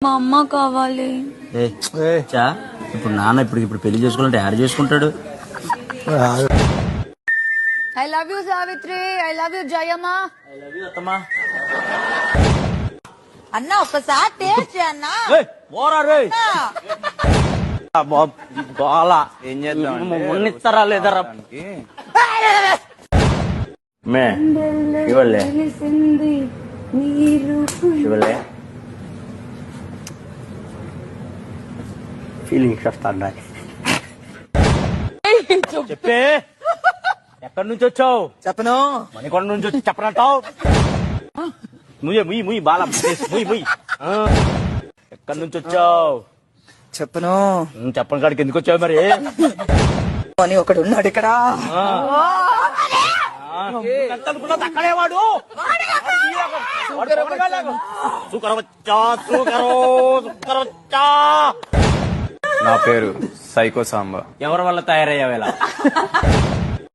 మా అమ్మ కావాలి. ఇప్పుడు నాన్న ఇప్పుడు పెళ్లి చేసుకోవాలంటే యాడ్ చేసుకుంటాడు. I love you Savitri, I love you Jayamma. అన్న ఒక్కసారి టేస్ట్ అన్నా ఏం చేద్దాం లేదరా శివలే శివలే ఫీలింగ్స్ వస్తాయి. చెప్పే ఎక్కడి నుంచి వచ్చావు? చెప్పను. మణికొండ నుంచి వచ్చి చెప్పనంటావు? ముయ్యి బాల ముయ్యి ఎక్కడి నుంచి వచ్చావు? చెప్పను. చెప్పని కాడికి ఎందుకు వచ్చావు మరి? అని ఒకడు ఉన్నాడు ఇక్కడ. అక్కడేవాడు నా పేరు సైకో సాంబా. ఎవరి వల్ల తయారయ్యావేలా?